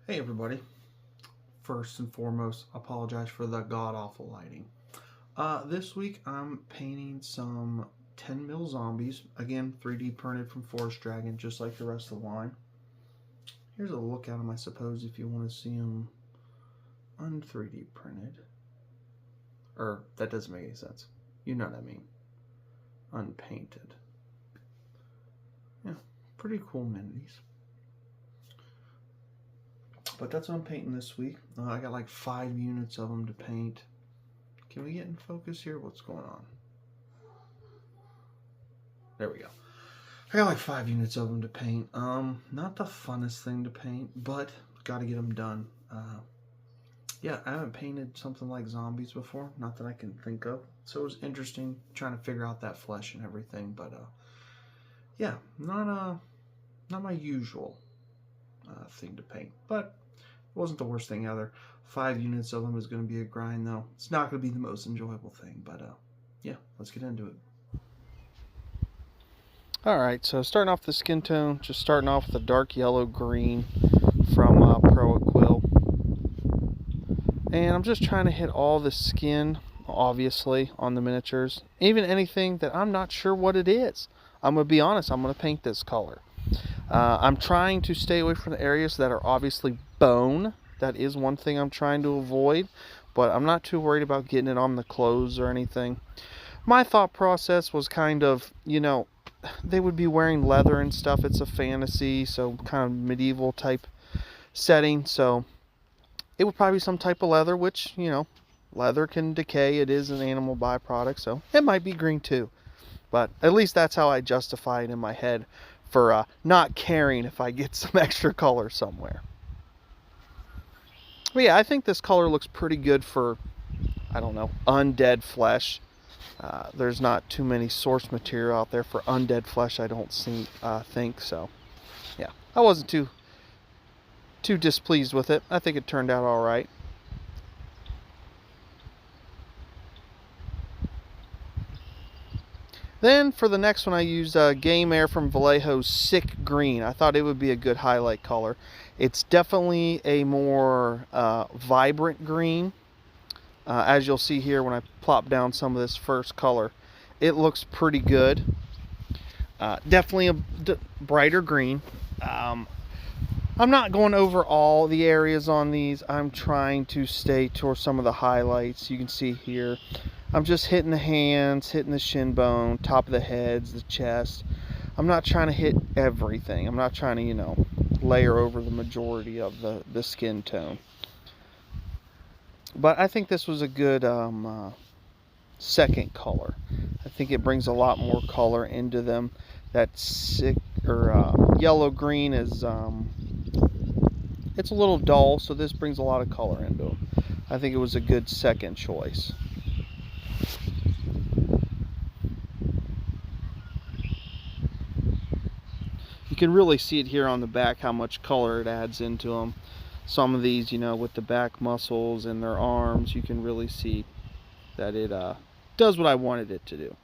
Hey everybody. First and foremost, apologize for the god-awful lighting. This week I'm painting some 10 mil zombies. Again, 3D printed from Forest Dragon, just like the rest of the line. Here's a look at them, I suppose, if you want to see them un-3D printed. Or, that doesn't make any sense. You know what I mean. Unpainted. Yeah, pretty cool minis. But that's what I'm painting this week. I got like 5 units of them to paint. Can we get in focus here? What's going on? There we go. I got like 5 units of them to paint. Not the funnest thing to paint, but got to get them done. Yeah, I haven't painted something like zombies before. Not that I can think of. So it was interesting trying to figure out that flesh and everything. But yeah, not my usual thing to paint. But it wasn't the worst thing either. 5 units of them is going to be a grind, though. It's not going to be the most enjoyable thing, but yeah, let's get into it. Alright, so starting off the skin tone, just starting off with a dark yellow-green from Pro Quill. And I'm just trying to hit all the skin, obviously, on the miniatures. Even anything that I'm not sure what it is. I'm going to be honest, I'm going to paint this color. I'm trying to stay away from the areas that are obviously bone. That is one thing I'm trying to avoid, but I'm not too worried about getting it on the clothes or anything. My thought process was kind of, you know, they would be wearing leather and stuff. It's a fantasy, so kind of medieval type setting, so it would probably be some type of leather, which, you know, leather can decay. It is an animal byproduct, so it might be green too. But at least that's how I justify it in my head for not caring if I get some extra color somewhere. But yeah, I think this color looks pretty good for, I don't know, undead flesh. There's not too many source material out there for undead flesh, I don't think so. Yeah, I wasn't too displeased with it. I think it turned out all right. Then for the next one, I used Game Air from Vallejo's Sick Green. I thought it would be a good highlight color. It's definitely a more vibrant green. As you'll see here when I plop down some of this first color, it looks pretty good. Definitely a brighter green. I'm not going over all the areas on these. I'm trying to stay towards some of the highlights. You can see here, I'm just hitting the hands, hitting the shin bone, top of the heads, the chest. I'm not trying to hit everything. I'm not trying to, you know, layer over the majority of the skin tone. But I think this was a good second color. I think it brings a lot more color into them. That yellow-green is, it's a little dull, so this brings a lot of color into them. I think it was a good second choice. You can really see it here on the back how much color it adds into them. Some of these, you know, with the back muscles and their arms, you can really see that it does what I wanted it to do.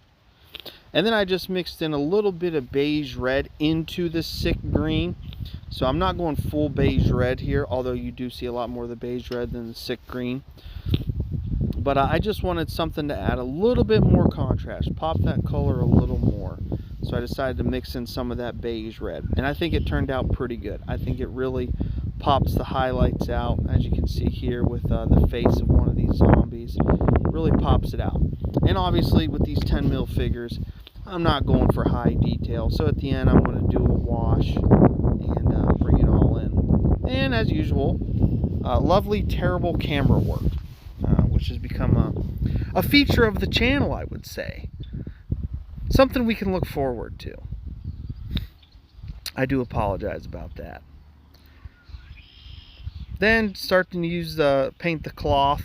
And then I just mixed in a little bit of beige red into the sick green. So I'm not going full beige red here, although you do see a lot more of the beige red than the sick green. But I just wanted something to add a little bit more contrast, pop that color a little more. So I decided to mix in some of that beige red. And I think it turned out pretty good. I think it really pops the highlights out, as you can see here with the face of one of these zombies. Really pops it out. And obviously with these 10 mil figures, I'm not going for high detail. So at the end I'm going to do a wash and bring it all in. And as usual, lovely, terrible camera work, which has become a feature of the channel, I would say. Something we can look forward to. I do apologize about that. Then starting to use paint the cloth.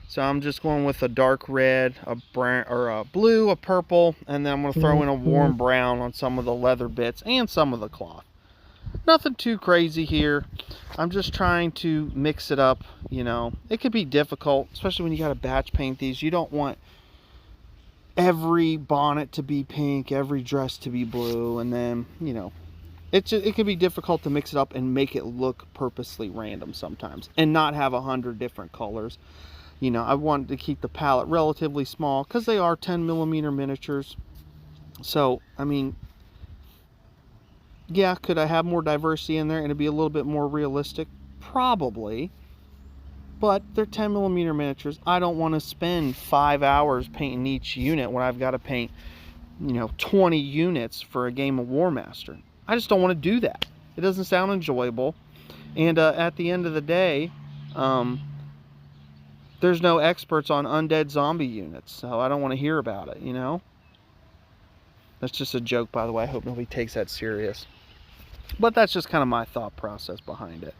So I'm just going with a dark red, a brown, or a blue, a purple, and then I'm going to throw in a warm brown on some of the leather bits and some of the cloth. Nothing too crazy here. I'm just trying to mix it up, you know. It could be difficult, especially when you got to batch paint these. You don't want every bonnet to be pink, every dress to be blue, and then, you know, it can be difficult to mix it up and make it look purposely random sometimes, and not have 100 different colors. You know, I wanted to keep the palette relatively small because they are 10mm miniatures. So, I mean, yeah, could I have more diversity in there and it'd be a little bit more realistic? Probably. But they're 10mm miniatures. I don't want to spend 5 hours painting each unit when I've got to paint, you know, 20 units for a game of Warmaster. I just don't want to do that. It doesn't sound enjoyable. And at the end of the day, there's no experts on undead zombie units, so I don't want to hear about it, you know? That's just a joke, by the way. I hope nobody takes that serious. But that's just kind of my thought process behind it.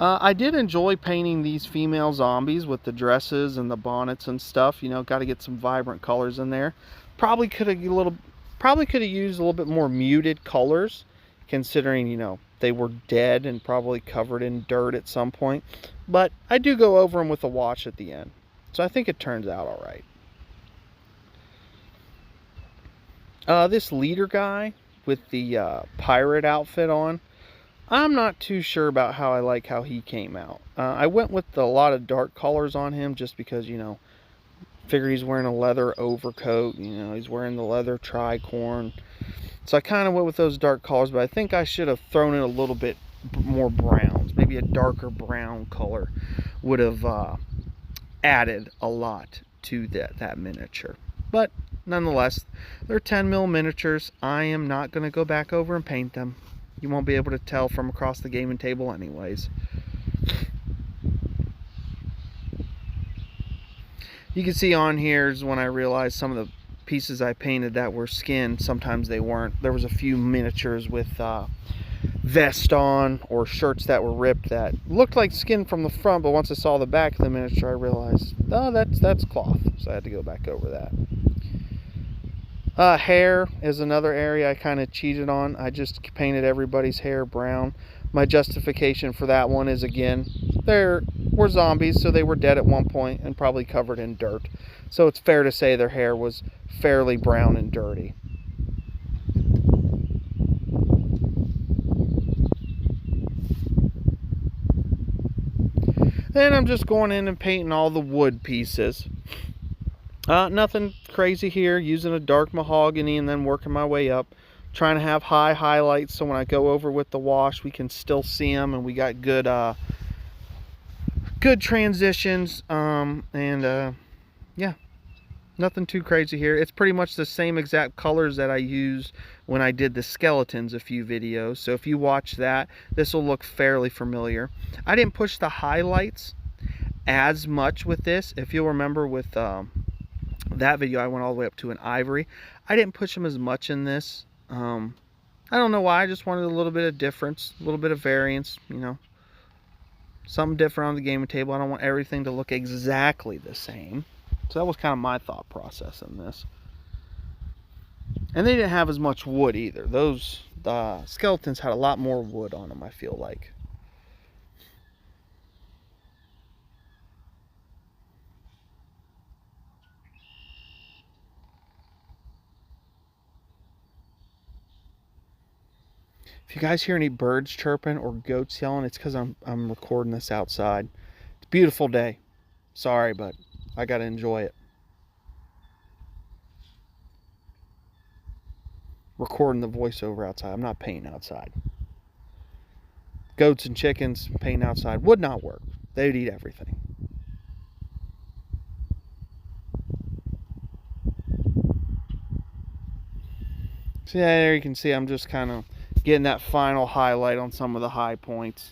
I did enjoy painting these female zombies with the dresses and the bonnets and stuff. You know, got to get some vibrant colors in there. Probably could have used a little bit more muted colors, considering, you know, they were dead and probably covered in dirt at some point. But I do go over them with a wash at the end, so I think it turns out all right. This leader guy with the pirate outfit on, I'm not too sure about how I like how he came out. I went with a lot of dark colors on him just because, you know, figure he's wearing a leather overcoat, you know, he's wearing the leather tricorn. So I kind of went with those dark colors, but I think I should have thrown in a little bit more browns. Maybe a darker brown color would have added a lot to that miniature. But nonetheless, they're 10mm miniatures. I am not going to go back over and paint them. You won't be able to tell from across the gaming table anyways. You can see on here is when I realized some of the pieces I painted that were skin, sometimes they weren't. There was a few miniatures with vest on or shirts that were ripped that looked like skin from the front, but once I saw the back of the miniature I realized, oh, that's cloth. So I had to go back over that. Hair is another area I kind of cheated on. I just painted everybody's hair brown. My justification for that one is, again, they were zombies, so they were dead at one point and probably covered in dirt. So it's fair to say their hair was fairly brown and dirty. Then I'm just going in and painting all the wood pieces. Nothing crazy here, using a dark mahogany and then working my way up. Trying to have high highlights so when I go over with the wash we can still see them and we got good good transitions. Yeah, nothing too crazy here. It's pretty much the same exact colors that I used when I did the skeletons a few videos. So if you watch that, this will look fairly familiar. I didn't push the highlights as much with this. If you'll remember with that video, I went all the way up to an ivory. I didn't push them as much in this. I don't know why. I just wanted a little bit of difference, a little bit of variance, you know, something different on the gaming table. I don't want everything to look exactly the same. So that was kind of my thought process in this. And they didn't have as much wood either. Those skeletons had a lot more wood on them, I feel like. If you guys hear any birds chirping or goats yelling, it's because I'm recording this outside. It's a beautiful day. Sorry, but I got to enjoy it. Recording the voiceover outside. I'm not painting outside. Goats and chickens painting outside would not work. They'd eat everything. So yeah, there you can see I'm just kind of getting that final highlight on some of the high points.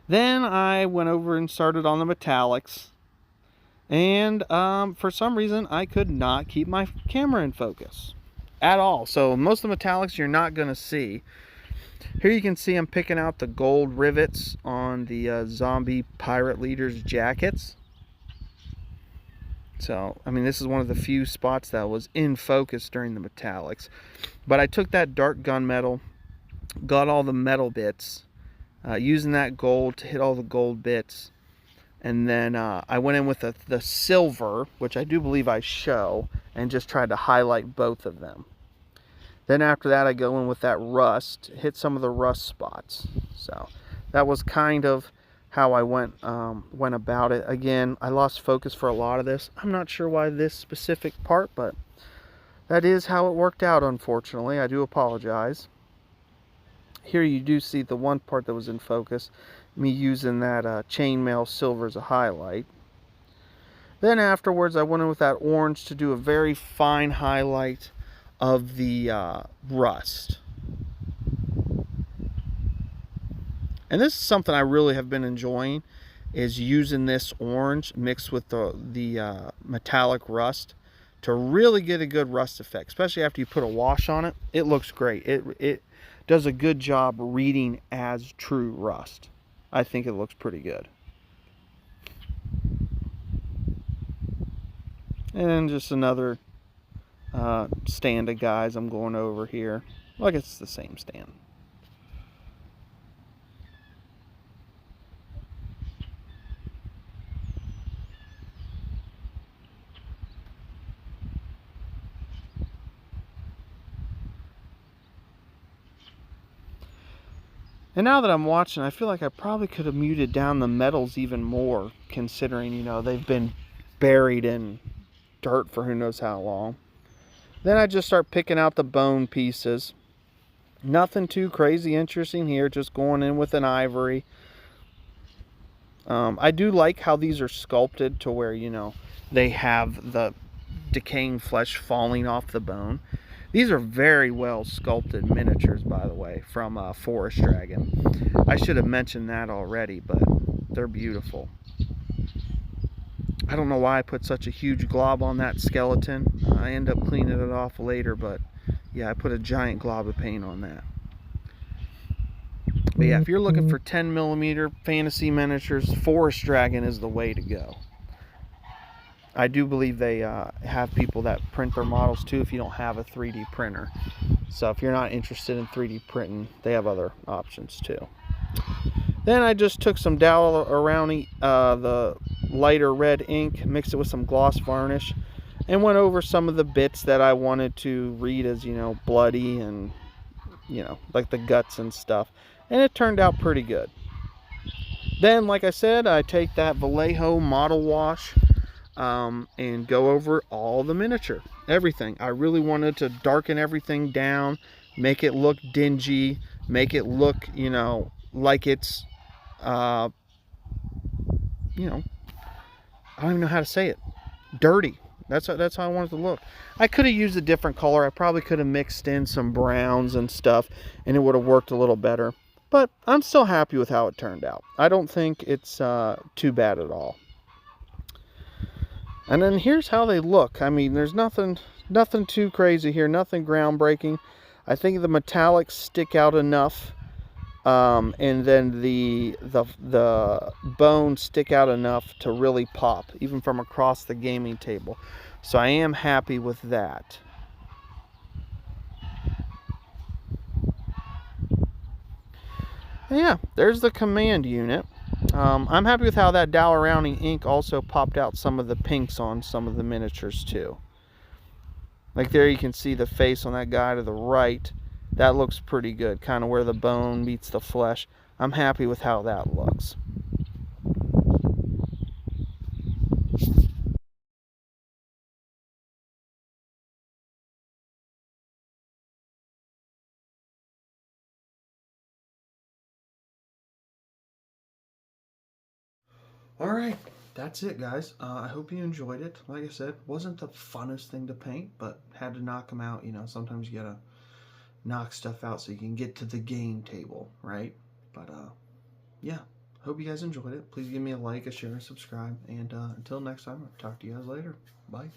Then I went over and started on the metallics. And for some reason, I could not keep my camera in focus at all. So most of the metallics you're not going to see. Here you can see I'm picking out the gold rivets on the zombie pirate leaders' jackets. So, I mean, this is one of the few spots that was in focus during the metallics. But I took that dark gunmetal, got all the metal bits, using that gold to hit all the gold bits. And then I went in with the silver, which I do believe I show, and just tried to highlight both of them. Then after that, I go in with that rust, hit some of the rust spots. So that was kind of how I went about it. Again, I lost focus for a lot of this. I'm not sure why this specific part, but that is how it worked out, unfortunately. I do apologize. Here you do see the one part that was in focus, me using that chainmail silver as a highlight. Then afterwards, I went in with that orange to do a very fine highlight of the rust. And this is something I really have been enjoying, is using this orange mixed with the metallic rust to really get a good rust effect, especially after you put a wash on it. It looks great. It does a good job reading as true rust. I think it looks pretty good. And just another stand of guys I'm going over here. Like it's the same stand. And now that I'm watching, I feel like I probably could have muted down the metals even more, considering, you know, they've been buried in dirt for who knows how long. Then I just start picking out the bone pieces. Nothing too crazy interesting here, just going in with an ivory. I do like how these are sculpted to where, you know, they have the decaying flesh falling off the bone. These are very well sculpted miniatures, by the way, from Forest Dragon. I should have mentioned that already, but they're beautiful. I don't know why I put such a huge glob on that skeleton. I end up cleaning it off later, but yeah, I put a giant glob of paint on that. But yeah, if you're looking for 10mm fantasy miniatures, Forest Dragon is the way to go. I do believe they have people that print their models too if you don't have a 3D printer. So if you're not interested in 3D printing, they have other options too. Then I just took some dowel around the lighter red ink, mixed it with some gloss varnish, and went over some of the bits that I wanted to read as, you know, bloody and, you know, like the guts and stuff. And it turned out pretty good. Then, like I said, I take that Vallejo model wash and go over all the miniature, everything. I really wanted to darken everything down, make it look dingy, make it look, you know, like it's, you know, I don't even know how to say it, dirty. That's how I wanted it to look. I could have used a different color. I probably could have mixed in some browns and stuff, and it would have worked a little better. But I'm still happy with how it turned out. I don't think it's too bad at all. And then here's how they look. I mean, there's nothing too crazy here, nothing groundbreaking. I think the metallics stick out enough, and then the bones stick out enough to really pop, even from across the gaming table. So I am happy with that. And yeah, there's the command unit. I'm happy with how that dowel rounding ink also popped out some of the pinks on some of the miniatures too. Like there you can see the face on that guy to the right. That looks pretty good, kind of where the bone meets the flesh. I'm happy with how that looks. Alright, that's it guys. I hope you enjoyed it. Like I said, wasn't the funnest thing to paint, but had to knock them out. You know, sometimes you gotta knock stuff out so you can get to the game table, right? But yeah, hope you guys enjoyed it. Please give me a like, a share, and subscribe. And until next time, I'll talk to you guys later. Bye.